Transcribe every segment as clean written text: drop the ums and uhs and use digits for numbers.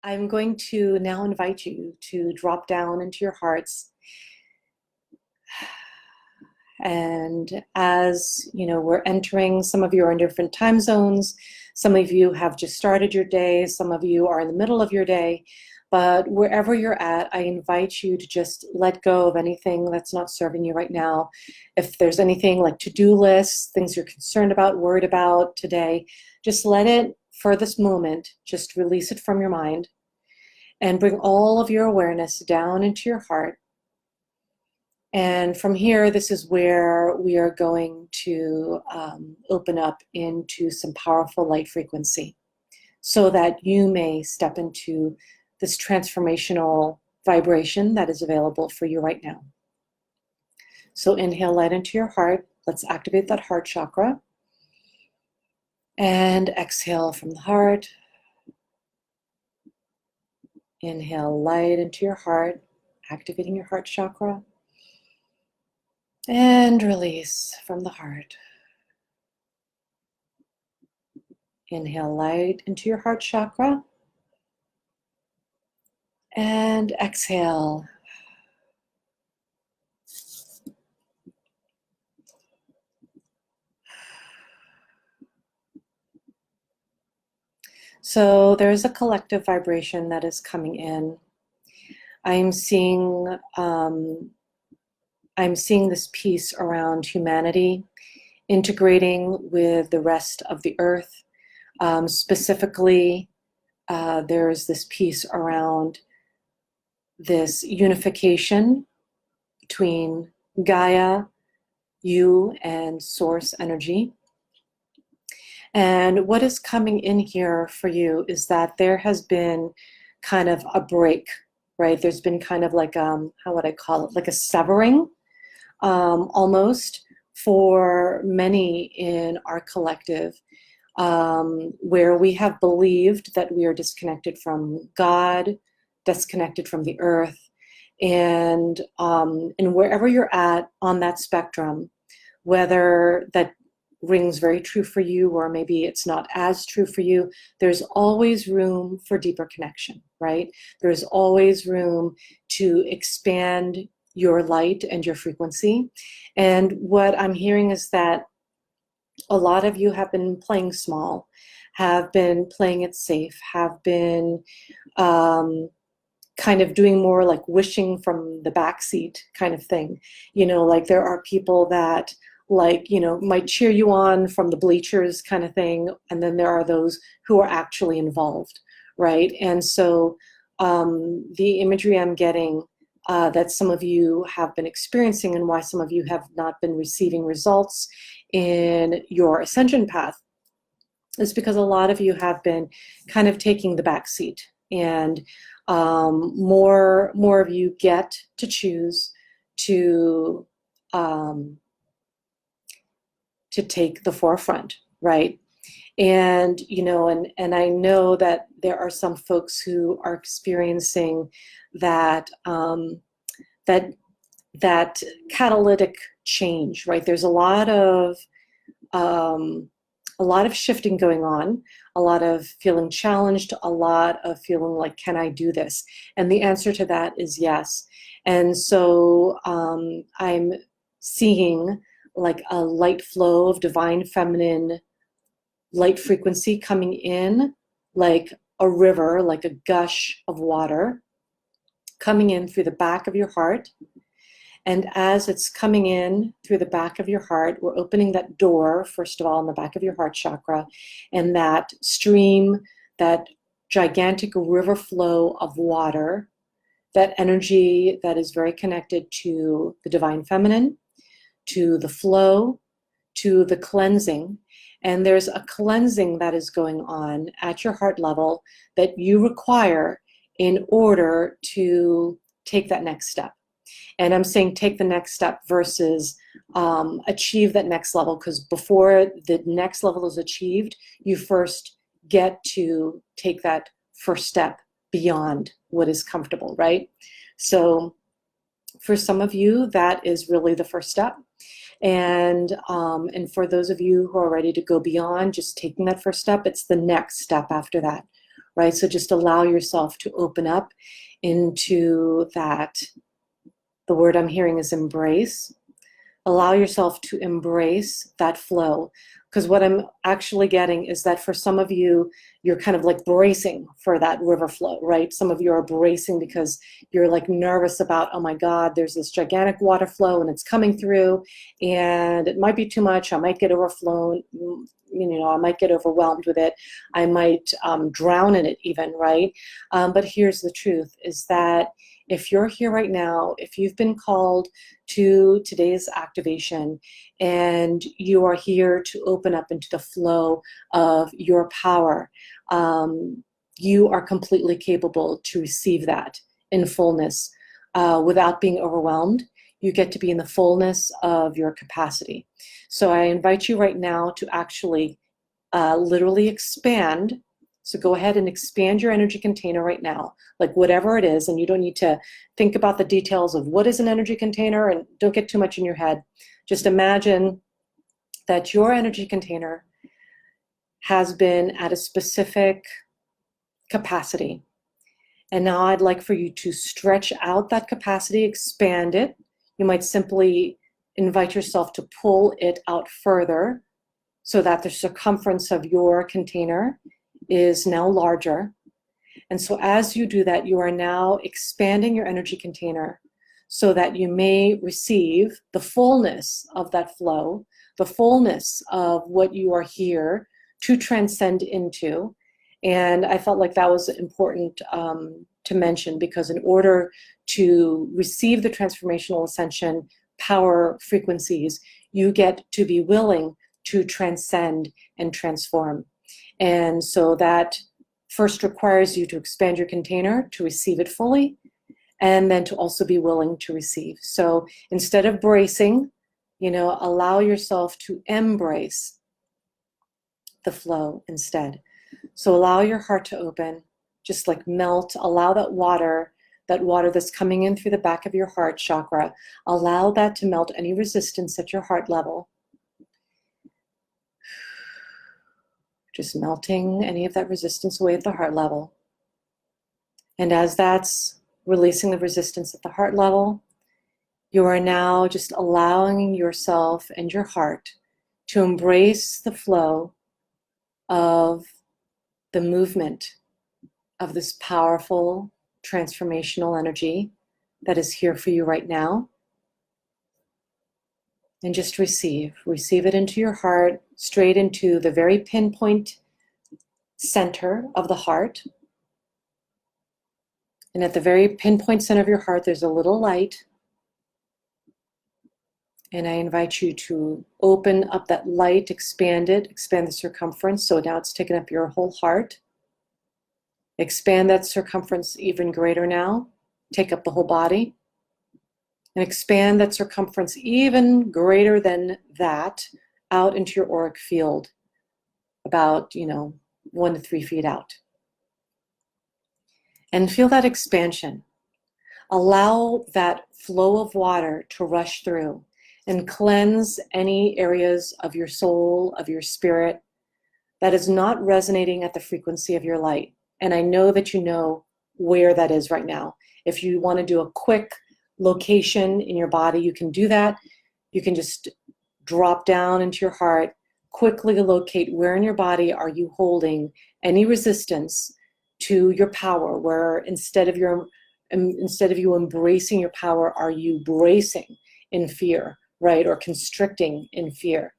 I'm going to now invite you to drop down into your hearts. And as you know, we're entering, some of you are in different time zones. Some of you have just started your day. Some of you are in the middle of your day. But wherever you're at, I invite you to just let go of anything that's not serving you right now. If there's anything like to-do lists, things you're concerned about, worried about today, just let it, for this moment, just release it from your mind and bring all of your awareness down into your heart. And from here, this is where we are going to open up into some powerful light frequency so that you may step into this transformational vibration that is available for you right now. So inhale light into your heart. Let's activate that heart chakra. And exhale from the heart. Inhale light into your heart, activating your heart chakra. And release from the heart. Inhale light into your heart chakra. And exhale. So there's a collective vibration that is coming in. I'm seeing this piece around humanity integrating with the rest of the earth. Specifically, there's this piece around this unification between Gaia, you, and source energy. And what is coming in here for you is that there has been kind of a break, right? There's been kind of like, how would I call it? Like a severing, almost, for many in our collective, where we have believed that we are disconnected from God, disconnected from the earth, and wherever you're at on that spectrum, whether that rings very true for you or maybe it's not as true for you, there's always room for deeper connection, right? There's always room to expand your light and your frequency. And what I'm hearing is that a lot of you have been playing small, have been playing it safe, have been kind of doing more like wishing from the backseat kind of thing. You know, like there are people that like, you know, might cheer you on from the bleachers kind of thing. And then there are those who are actually involved, right? And so the imagery I'm getting that some of you have been experiencing and why some of you have not been receiving results in your ascension path is because a lot of you have been kind of taking the back seat, and more of you get to choose to take the forefront, right? And you know, and I know that there are some folks who are experiencing that that catalytic change, right? There's a lot of shifting going on, a lot of feeling challenged, a lot of feeling like, can I do this? And the answer to that is yes. And so I'm seeing like a light flow of divine feminine light frequency coming in, like a river, like a gush of water coming in through the back of your heart. And as it's coming in through the back of your heart, we're opening that door, first of all, in the back of your heart chakra, and that stream, that gigantic river flow of water, that energy that is very connected to the divine feminine, to the flow, to the cleansing. And there's a cleansing that is going on at your heart level that you require in order to take that next step. And I'm saying take the next step versus achieve that next level, because before the next level is achieved, you first get to take that first step beyond what is comfortable, right? So for some of you, that is really the first step. And for those of you who are ready to go beyond just taking that first step, it's the next step after that, right? So just allow yourself to open up into that. The word I'm hearing is embrace. Allow yourself to embrace that flow. Because what I'm actually getting is that for some of you, you're kind of like bracing for that river flow, right? Some of you are bracing because you're like nervous about, oh my God, there's this gigantic water flow and it's coming through and it might be too much. I might get overflown, I might get overwhelmed with it. I might drown in it even, right? But here's the truth is that if you're here right now, if you've been called to today's activation and you are here to open up into the flow of your power, you are completely capable to receive that in fullness without being overwhelmed. You get to be in the fullness of your capacity. So I invite you right now to actually literally expand. So go ahead and expand your energy container right now, like whatever it is, and you don't need to think about the details of what is an energy container and don't get too much in your head. Just imagine that your energy container has been at a specific capacity. And now I'd like for you to stretch out that capacity, expand it. You might simply invite yourself to pull it out further so that the circumference of your container is now larger. And so as you do that, you are now expanding your energy container so that you may receive the fullness of that flow, the fullness of what you are here to transcend into. And I felt like that was important to mention, because in order to receive the transformational ascension power frequencies, you get to be willing to transcend and transform. And so that first requires you to expand your container to receive it fully, and then to also be willing to receive. So instead of bracing, allow yourself to embrace the flow instead. So allow your heart to open, just like melt, allow that water that's coming in through the back of your heart chakra, allow that to melt any resistance at your heart level. Just melting any of that resistance away at the heart level. And as that's releasing the resistance at the heart level, you are now just allowing yourself and your heart to embrace the flow of the movement of this powerful transformational energy that is here for you right now. And just receive it into your heart, straight into the very pinpoint center of the heart. And at the very pinpoint center of your heart, there's a little light. And I invite you to open up that light, expand it, expand the circumference. So now it's taken up your whole heart. Expand that circumference even greater now. Take up the whole body. And expand that circumference even greater than that out into your auric field, about 1 to 3 feet out. And feel that expansion. Allow that flow of water to rush through and cleanse any areas of your soul, of your spirit, that is not resonating at the frequency of your light. And I know that you know where that is right now. If you want to do a quick location in your body, you can do that. You can just drop down into your heart, quickly locate where in your body are you holding any resistance to your power, where instead of you embracing your power, are you bracing in fear, right? Or constricting in fear,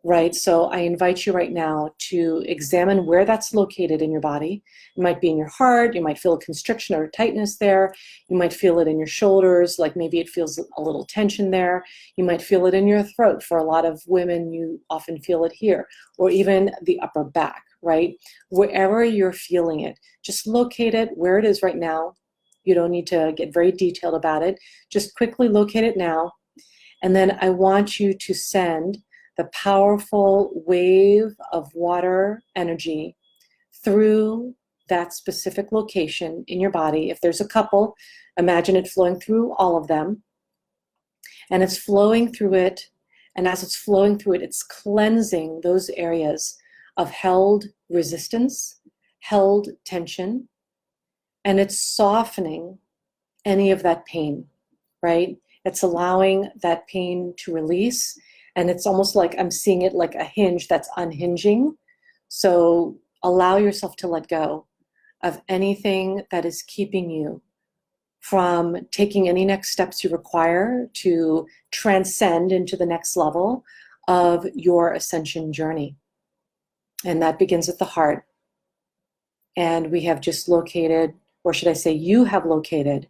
right? So I invite you right now to examine where that's located in your body. It might be in your heart. You might feel a constriction or tightness there. You might feel it in your shoulders, like maybe it feels a little tension there. You might feel it in your throat. For a lot of women, you often feel it here, or even the upper back, right? Wherever you're feeling it, just locate it where it is right now. You don't need to get very detailed about it. Just quickly locate it now. And then I want you to send the powerful wave of water energy through that specific location in your body. If there's a couple, imagine it flowing through all of them. And it's flowing through it. And as it's flowing through it, it's cleansing those areas of held resistance, held tension, and it's softening any of that pain, right? It's allowing that pain to release, and it's almost like I'm seeing it like a hinge that's unhinging. So allow yourself to let go of anything that is keeping you from taking any next steps you require to transcend into the next level of your ascension journey. And that begins at the heart. And we have just located, or should I say, you have located,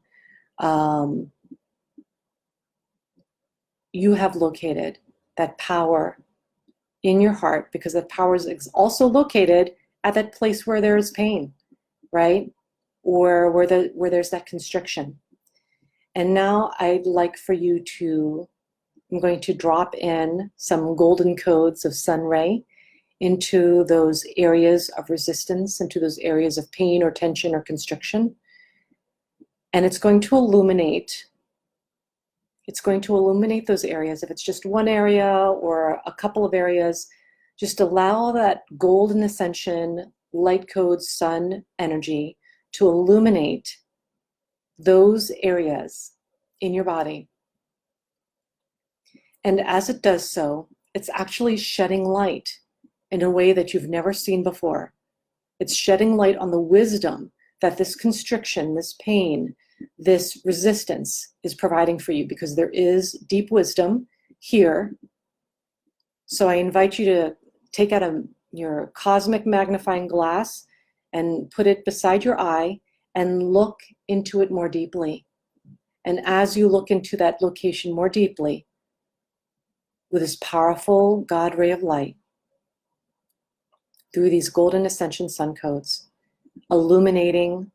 that power in your heart, because that power is also located at that place where there is pain, right? Or where there's that constriction. And now I'd like for you to, I'm going to drop in some golden codes of sun ray into those areas of resistance, into those areas of pain or tension or constriction. And it's going to illuminate those areas. If it's just one area or a couple of areas, just allow that golden ascension, light code, sun energy to illuminate those areas in your body. And as it does so, it's actually shedding light in a way that you've never seen before. It's shedding light on the wisdom that this constriction, this pain, this resistance is providing for you, because there is deep wisdom here. So I invite you to take out your cosmic magnifying glass and put it beside your eye and look into it more deeply. And as you look into that location more deeply, with this powerful God ray of light, through these golden ascension sun codes, illuminating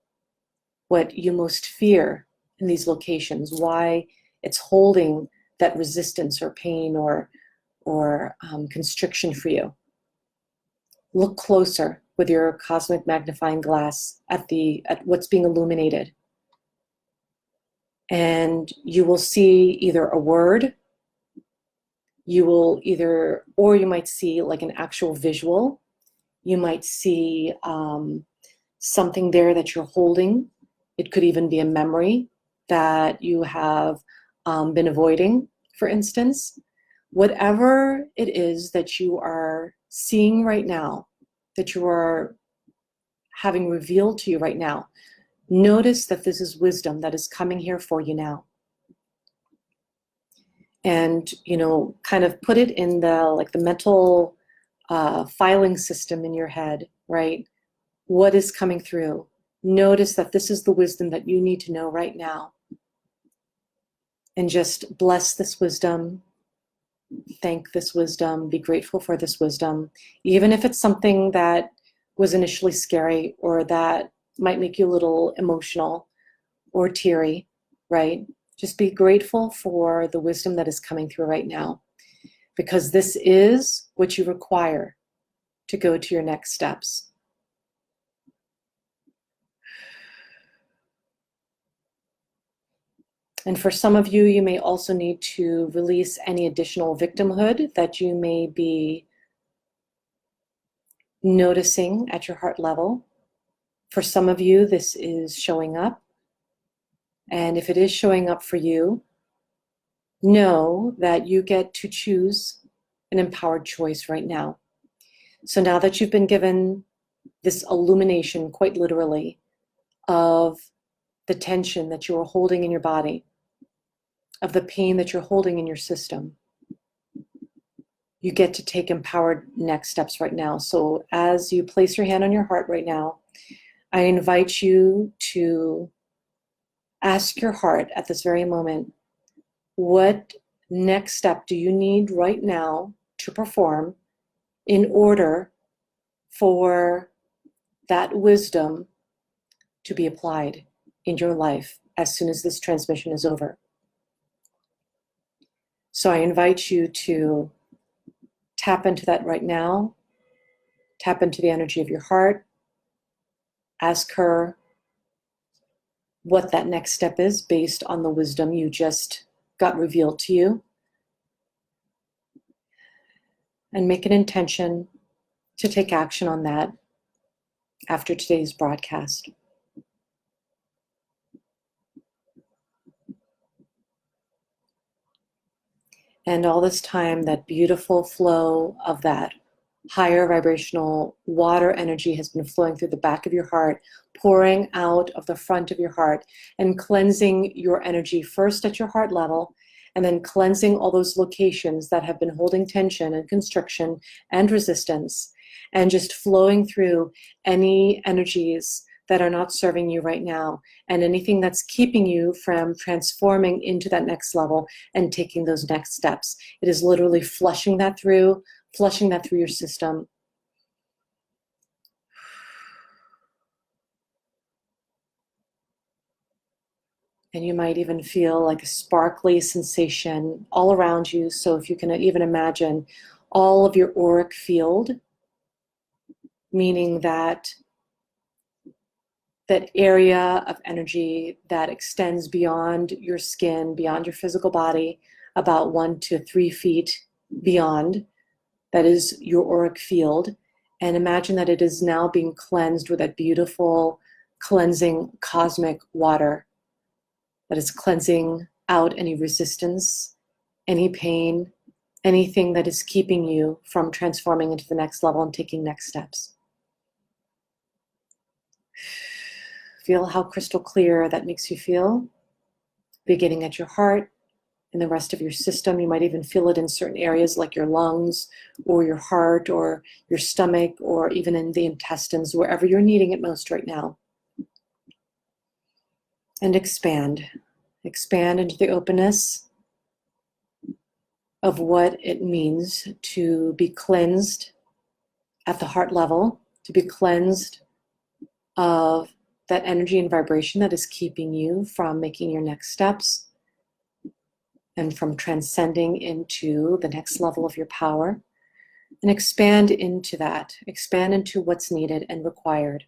what you most fear in these locations, why it's holding that resistance or pain or constriction for you. Look closer with your cosmic magnifying glass at what's being illuminated. And you will see either a word, or you might see like an actual visual. You might see something there that you're holding. It could even be a memory that you have been avoiding, for instance. Whatever it is that you are seeing right now, that you are having revealed to you right now, notice that this is wisdom that is coming here for you now. And, kind of put it in the mental filing system in your head, right? What is coming through? Notice that this is the wisdom that you need to know right now. And just bless this wisdom, thank this wisdom, be grateful for this wisdom, even if it's something that was initially scary or that might make you a little emotional or teary, right? Just be grateful for the wisdom that is coming through right now, because this is what you require to go to your next steps. And for some of you, you may also need to release any additional victimhood that you may be noticing at your heart level. For some of you, this is showing up. And if it is showing up for you, know that you get to choose an empowered choice right now. So now that you've been given this illumination, quite literally, of the tension that you are holding in your body, of the pain that you're holding in your system, you get to take empowered next steps right now. So as you place your hand on your heart right now, I invite you to ask your heart at this very moment, what next step do you need right now to perform in order for that wisdom to be applied in your life as soon as this transmission is over? So I invite you to tap into that right now. Tap into the energy of your heart. Ask her what that next step is based on the wisdom you just got revealed to you. And make an intention to take action on that. after today's broadcast. And all this time, that beautiful flow of that higher vibrational water energy has been flowing through the back of your heart, pouring out of the front of your heart and cleansing your energy first at your heart level, and then cleansing all those locations that have been holding tension and constriction and resistance, and just flowing through any energies that are not serving you right now, and anything that's keeping you from transforming into that next level and taking those next steps. It is literally flushing that through your system. And you might even feel like a sparkly sensation all around you. So if you can even imagine all of your auric field, meaning that area of energy that extends beyond your skin, beyond your physical body, about 1 to 3 feet beyond, that is your auric field. And imagine that it is now being cleansed with that beautiful, cleansing cosmic water that is cleansing out any resistance, any pain, anything that is keeping you from transforming into the next level and taking next steps. Feel how crystal clear that makes you feel, beginning at your heart and the rest of your system. You might even feel it in certain areas like your lungs or your heart or your stomach or even in the intestines, wherever you're needing it most right now. And expand. Expand into the openness of what it means to be cleansed at the heart level, to be cleansed of that energy and vibration that is keeping you from making your next steps and from transcending into the next level of your power. And expand into that. Expand into what's needed and required.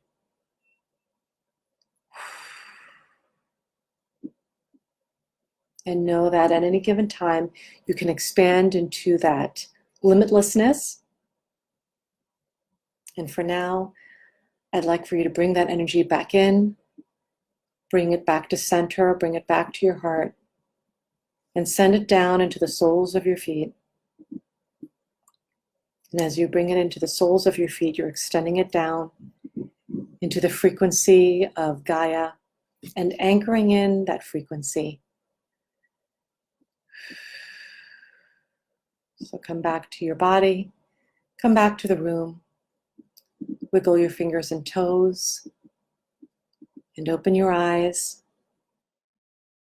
And know that at any given time, you can expand into that limitlessness. And for now, I'd like for you to bring that energy back in, bring it back to center, bring it back to your heart, and send it down into the soles of your feet. And as you bring it into the soles of your feet, you're extending it down into the frequency of Gaia and anchoring in that frequency. So come back to your body, come back to the room, wiggle your fingers and toes, and open your eyes.